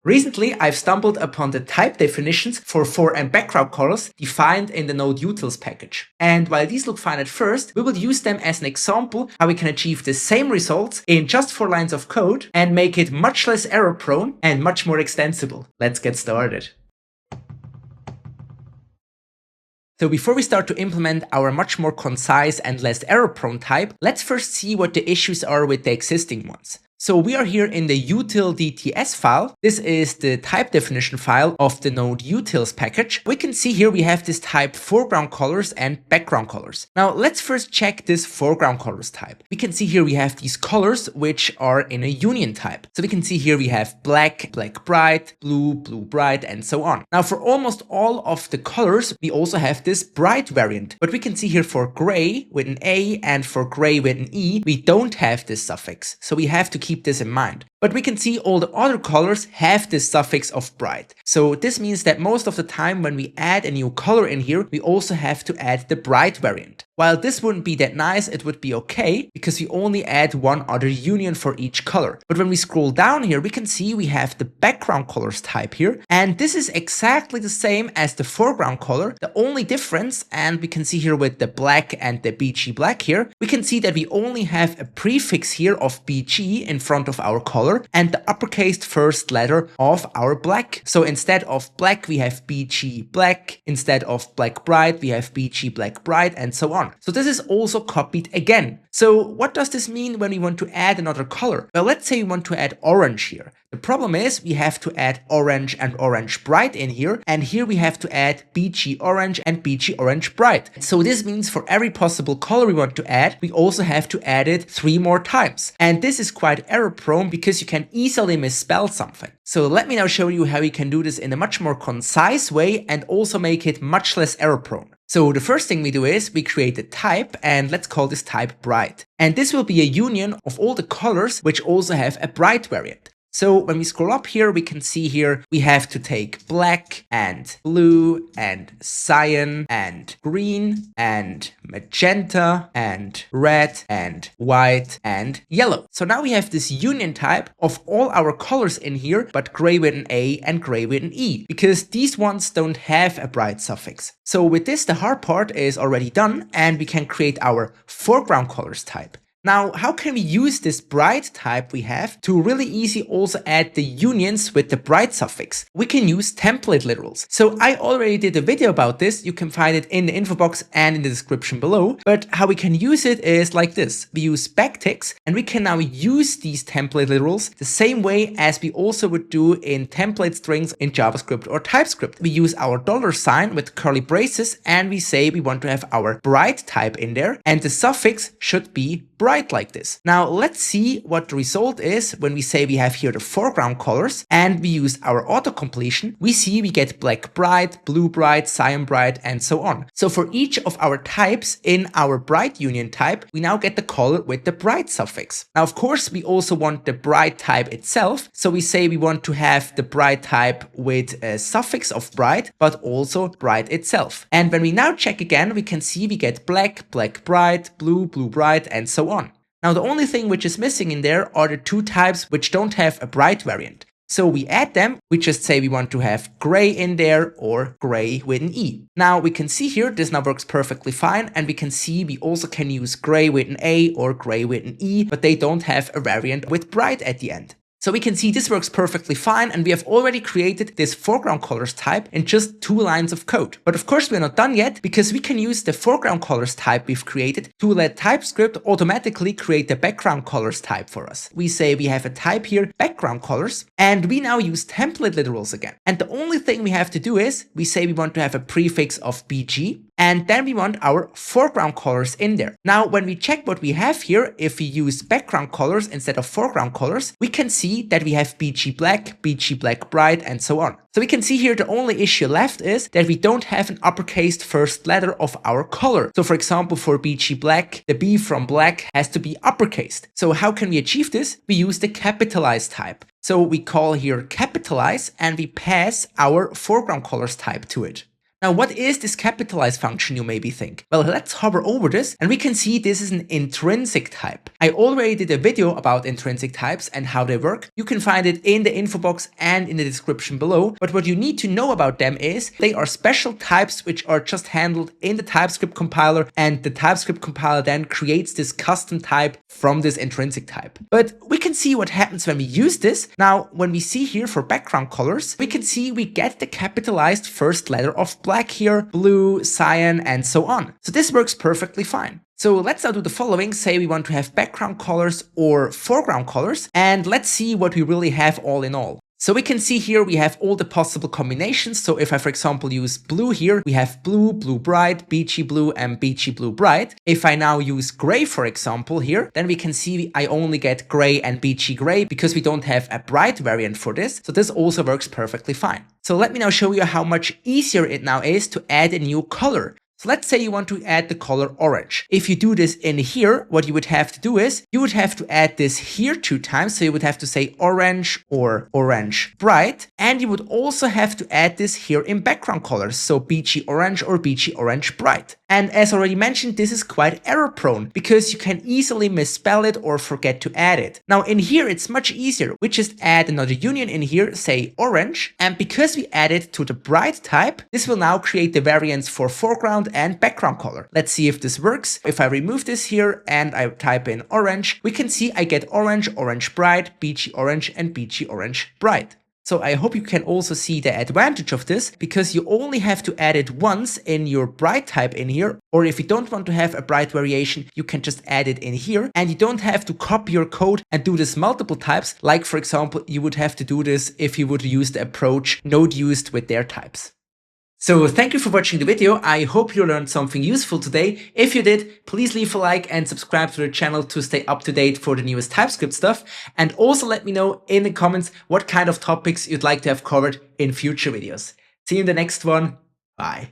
Recently, I've stumbled upon the type definitions for fore and background colors defined in the node utils package. And while these look fine at first, we will use them as an example how we can achieve the same results in just 4 lines of code and make it much less error prone and much more extensible. Let's get started. So before we start to implement our much more concise and less error-prone type, let's first see what the issues are with the existing ones. So we are here in the util.dts file. This is the type definition file of the node utils package. We can see here we have this type foreground colors and background colors. Now let's first check this foreground colors type. We can see here we have these colors which are in a union type. So we can see here we have black, black bright, blue, blue bright, and so on. Now for almost all of the colors, we also have this bright variant. But we can see here for gray with an A and for gray with an E, we don't have this suffix. So we have to keep this in mind. But we can see all the other colors have this suffix of bright. So this means that most of the time when we add a new color in here, we also have to add the bright variant. While this wouldn't be that nice, it would be okay because we only add one other union for each color. But when we scroll down here, we can see we have the background colors type here. And this is exactly the same as the foreground color. The only difference, and we can see here with the black and the BG black here, we can see that we only have a prefix here of BG in front of our color and the uppercase first letter of our black. So instead of black, we have BG black. Instead of black bright, we have BG black bright, and so on. So this is also copied again. So what does this mean when we want to add another color? Well, let's say we want to add orange here. The problem is we have to add orange and orange bright in here, and here we have to add BG orange and BG orange bright. So this means for every possible color we want to add, we also have to add it 3 more times. And this is quite error prone because you can easily misspell something. So let me now show you how we can do this in a much more concise way and also make it much less error prone. So the first thing we do is we create a type, and let's call this type bright. And this will be a union of all the colors which also have a bright variant. So when we scroll up here, we can see here we have to take black and blue and cyan and green and magenta and red and white and yellow. So now we have this union type of all our colors in here, but gray with an A and gray with an E, because these ones don't have a bright suffix. So with this, the hard part is already done, and we can create our foreground colors type. Now, how can we use this bright type we have to really easy also add the unions with the bright suffix? We can use template literals. So I already did a video about this. You can find it in the info box and in the description below. But how we can use it is like this. We use backticks, and we can now use these template literals the same way as we also would do in template strings in JavaScript or TypeScript. We use our $sign with curly braces, and we say we want to have our bright type in there, and the suffix should be bright like this. Now let's see what the result is when we say we have here the foreground colors and we use our auto-completion. We see we get black bright, blue bright, cyan bright, and so on. So for each of our types in our bright union type, we now get the color with the bright suffix. Now of course we also want the bright type itself. So we say we want to have the bright type with a suffix of bright, but also bright itself. And when we now check again, we can see we get black, black bright, blue, blue bright, and so on. Now the only thing which is missing in there are the 2 types which don't have a bright variant. So we add them, we just say we want to have gray in there or gray with an E. Now we can see here this now works perfectly fine, and we can see we also can use gray with an A or gray with an E, but they don't have a variant with bright at the end. So we can see this works perfectly fine, and we have already created this foreground colors type in just 2 lines of code. But of course we're not done yet, because we can use the foreground colors type we've created to let TypeScript automatically create the background colors type for us. We say we have a type here, background colors, and we now use template literals again. And the only thing we have to do is we say we want to have a prefix of BG, and then we want our foreground colors in there. Now, when we check what we have here, if we use background colors instead of foreground colors, we can see that we have BG black bright, and so on. So we can see here the only issue left is that we don't have an uppercase first letter of our color. So for example, for BG black, the B from black has to be uppercased. So how can we achieve this? We use the capitalize type. So we call here capitalize, and we pass our foreground colors type to it. Now, what is this capitalize function, you maybe think? Well, let's hover over this and we can see this is an intrinsic type. I already did a video about intrinsic types and how they work. You can find it in the info box and in the description below. But what you need to know about them is they are special types which are just handled in the TypeScript compiler, and the TypeScript compiler then creates this custom type from this intrinsic type. But we can see what happens when we use this. Now, when we see here for background colors, we can see we get the capitalized first letter of black here, blue, cyan, and so on. So this works perfectly fine. So let's now do the following. Say we want to have background colors or foreground colors, and let's see what we really have all in all. So we can see here we have all the possible combinations. So if I, for example, use blue here, we have blue, blue bright, beachy blue, and beachy blue bright. If I now use gray, for example, here, then we can see I only get gray and beachy gray because we don't have a bright variant for this. So this also works perfectly fine. So let me now show you how much easier it now is to add a new color. So let's say you want to add the color orange. If you do this in here, what you would have to do is you would have to add this here 2 times. So you would have to say orange or orange bright. And you would also have to add this here in background colors. So beachy orange or beachy orange bright. And as already mentioned, this is quite error prone because you can easily misspell it or forget to add it. Now in here, it's much easier. We just add another union in here, say orange. And because we add it to the bright type, this will now create the variants for foreground and background color. Let's see if this works. If I remove this here and I type in orange, we can see I get orange, orange bright, beachy orange, and beachy orange bright. So I hope you can also see the advantage of this, because you only have to add it once in your bright type in here, or if you don't want to have a bright variation, you can just add it in here, and you don't have to copy your code and do this multiple types, like for example, you would have to do this if you would use the approach Node used with their types. So thank you for watching the video. I hope you learned something useful today. If you did, please leave a like and subscribe to the channel to stay up to date for the newest TypeScript stuff. And also let me know in the comments what kind of topics you'd like to have covered in future videos. See you in the next one. Bye.